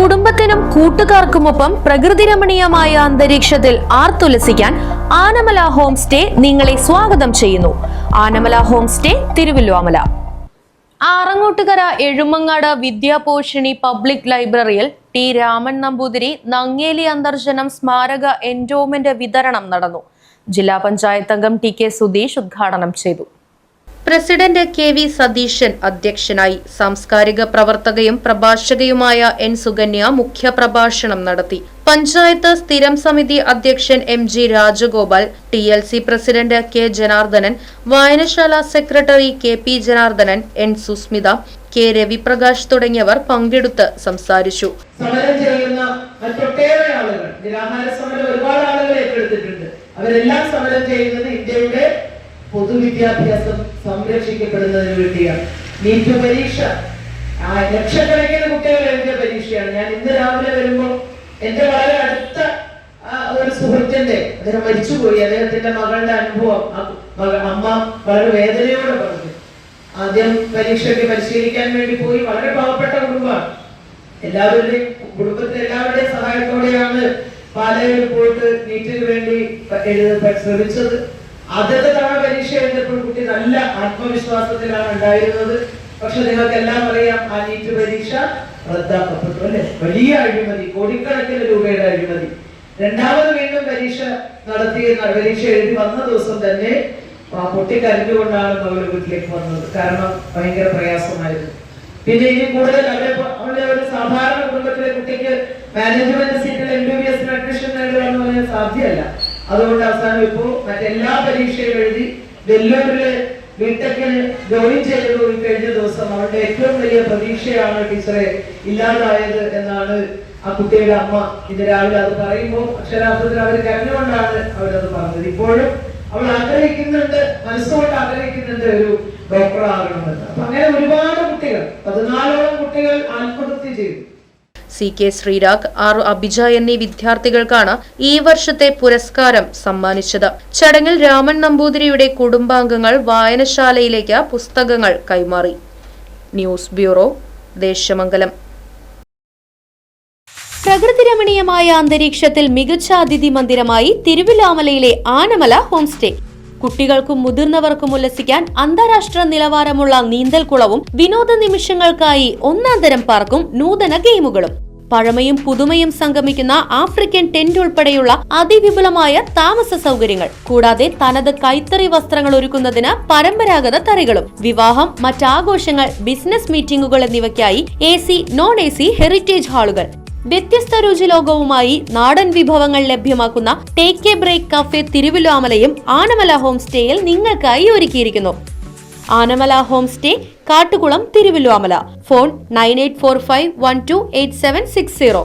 കുടുംബത്തിനും കൂട്ടുകാർക്കുമൊപ്പം പ്രകൃതി രമണീയമായ അന്തരീക്ഷത്തിൽ ആർത്തുലസിക്കാൻ ആനമല ഹോം സ്റ്റേ നിങ്ങളെ സ്വാഗതം ചെയ്യുന്നു. Anamala home stay, Thiruvallomala. Arangottukara Ezhumangad Vidyaposhini public ലൈബ്രറിയിൽ ടി രാമൻ നമ്പൂതിരി നങ്ങേലി അന്തർജനം സ്മാരക എൻഡോമെന്റ് വിതരണം നടന്നു. ജില്ലാ പഞ്ചായത്ത് അംഗം ടി കെ സുധീഷ് ഉദ്ഘാടനം ചെയ്തു. പ്രസിഡന്റ് കെ വി സതീശൻ അധ്യക്ഷനായി. സാംസ്കാരിക പ്രവർത്തകയും പ്രഭാഷകയുമായ എൻ സുകന്യ മുഖ്യപ്രഭാഷണം നടത്തി. പഞ്ചായത്ത് സ്ഥിരം സമിതി അധ്യക്ഷൻ M G Rajagopal, TLC president K Janardhanan, വായനശാല secretary K P Janardhanan, N Susmitha, K Raviprakash തുടങ്ങിയവർ പങ്കെടുത്ത് സംസാരിച്ചു. സമരം ചെയ്യുന്ന മറ്റൊട്ടേറെ ആളുകൾ, നിരാഹാര സമരം ഒരുപാട് ആളുകൾ ഏറ്റെടുത്തിട്ടുണ്ട്. അവരെല്ലാം സമരം ചെയ്യുന്നത് ഇന്ത്യയുടെ പൊതുവിദ്യാഭ്യാസം സംരക്ഷിക്കപ്പെടുന്നതിന് വേണ്ടിയാണ്. നീറ്റ് പരീക്ഷ ലക്ഷക്കണക്കിന് കുട്ടികൾ എഴുതിയ പരീക്ഷയാണ്. ഞാൻ ഇന്ന് രാവിലെ വരുമ്പോൾ എന്റെ വളരെ അടുത്ത ഒരു സുഹൃത്തിന്റെ, അദ്ദേഹം മരിച്ചുപോയി, അദ്ദേഹത്തിന്റെ മകളുടെ അനുഭവം അമ്മ വളരെ വേദനയോടെ പറഞ്ഞു. ആദ്യം പരീക്ഷയ്ക്ക് പരിശീലിക്കാൻ വേണ്ടി പോയി. വളരെ പാവപ്പെട്ട കുടുംബമാണ്. എല്ലാവരുടെയും കുടുംബത്തിലെ എല്ലാവരുടെയും സഹായത്തോടെയാണ് പാലയിൽ പോയിട്ട് നീറ്റിന് വേണ്ടി ശ്രമിച്ചത്. ആദ്യത്തെ തവണ പരീക്ഷ എഴുതിയപ്പോൾ കുട്ടി നല്ല ആത്മവിശ്വാസത്തിലാണ് ഉണ്ടായിരുന്നത്. പക്ഷെ നിങ്ങൾക്ക് എല്ലാം അറിയാം, ആ നീറ്റ് പരീക്ഷ റദ്ദാക്കപ്പെട്ടു, അല്ലെ? വലിയ അഴിമതി, കോടിക്കണക്കിന് രൂപയുടെ അഴിമതി. രണ്ടാമത് വീണ്ടും പരീക്ഷ പരീക്ഷ എഴുതി വന്ന ദിവസം തന്നെ പൊട്ടിക്കരഞ്ഞുകൊണ്ടാണ് മകൾ വീട്ടിലേക്ക് വന്നത്. കാരണം ഭയങ്കര പ്രയാസമായിരുന്നു. പിന്നെ ഇനി കൂടുതൽ അവരുടെ ഒരു സാധാരണ കുടുംബത്തിലെ കുട്ടിക്ക് മാനേജ്മെന്റ് സീറ്റിൽ MBBS അഡ്മിഷൻ നേടുക എന്ന് പറയാൻ സാധ്യമല്ല. അതുകൊണ്ട് അവസാനം ഇപ്പോ മറ്റെല്ലാ പരീക്ഷയും എഴുതി വെല്ലൂരില് ബിടെക്കിന് ജോയിൻ ചെയ്ത് പോയി കഴിഞ്ഞ ദിവസം അവരുടെ ഏറ്റവും വലിയ പ്രതീക്ഷയാണ് ടീച്ചറെ ഇല്ലാതായത് എന്നാണ് ആ കുട്ടിയുടെ അമ്മ ഇന്ന് രാവിലെ അത് പറയുമ്പോൾ അക്ഷരാർത്ഥത്തിൽ അവർ കരഞ്ഞുകൊണ്ടാണ് അവരത് പറഞ്ഞത്. ഇപ്പോഴും അവൾ ആഗ്രഹിക്കുന്നുണ്ട്, മനസ്സുകൊണ്ട് ആഗ്രഹിക്കുന്നുണ്ട് ഒരു ഡോക്ടർ ആകണമെന്ന്. അപ്പൊ അങ്ങനെ ഒരുപാട് കുട്ടികൾ, 14ഓളം കുട്ടികൾ ആത്മഹത്യ ചെയ്തു. CK ശ്രീരാഗ്, R അഭിജ എന്നീ വിദ്യാർത്ഥികൾക്കാണ് ഈ വർഷത്തെ പുരസ്കാരം സമ്മാനിച്ചത്. ചടങ്ങിൽ രാമൻ നമ്പൂതിരിയുടെ കുടുംബാംഗങ്ങൾ വായനശാലയിലേക്ക് പുസ്തകങ്ങൾ കൈമാറി. News bureau, Desamangalam. പ്രകൃതി രമണീയമായ അന്തരീക്ഷത്തിൽ മികച്ച അതിഥി മന്ദിരമായി തിരുവല്ലോമലയിലെ ആനമല ഹോം സ്റ്റേ. കുട്ടികൾക്കും മുതിർന്നവർക്കും ഉല്ലസിക്കാൻ അന്താരാഷ്ട്ര നിലവാരമുള്ള നീന്തൽക്കുളവും വിനോദ നിമിഷങ്ങൾക്കായി ഒന്നാന്തരം പാർക്കും നൂതന ഗെയിമുകളും. പഴമയും പുതുമയും സംഗമിക്കുന്ന ആഫ്രിക്കൻ ടെന്റ് ഉൾപ്പെടെയുള്ള അതിവിപുലമായ താമസ സൗകര്യങ്ങൾ. കൂടാതെ തനത് കൈത്തറി വസ്ത്രങ്ങൾ ഒരുക്കുന്നതിന് പരമ്പരാഗത തറികളും. വിവാഹം, മറ്റാഘോഷങ്ങൾ, ബിസിനസ് മീറ്റിംഗുകൾ എന്നിവയ്ക്കായി AC, non-AC ഹെറിറ്റേജ് ഹാളുകൾ. വ്യത്യസ്ത രുചിലോകവുമായി നാടൻ വിഭവങ്ങൾ ലഭ്യമാക്കുന്ന ടേക്ക് എ ബ്രേക്ക് കഫേ തിരുവല്ലോമലയും ആനമല ഹോം സ്റ്റേയിൽ നിങ്ങൾക്കായി ഒരുക്കിയിരിക്കുന്നു. Anamala home stay, Kattukulam, Thiruvallomala. Phone 9845128760.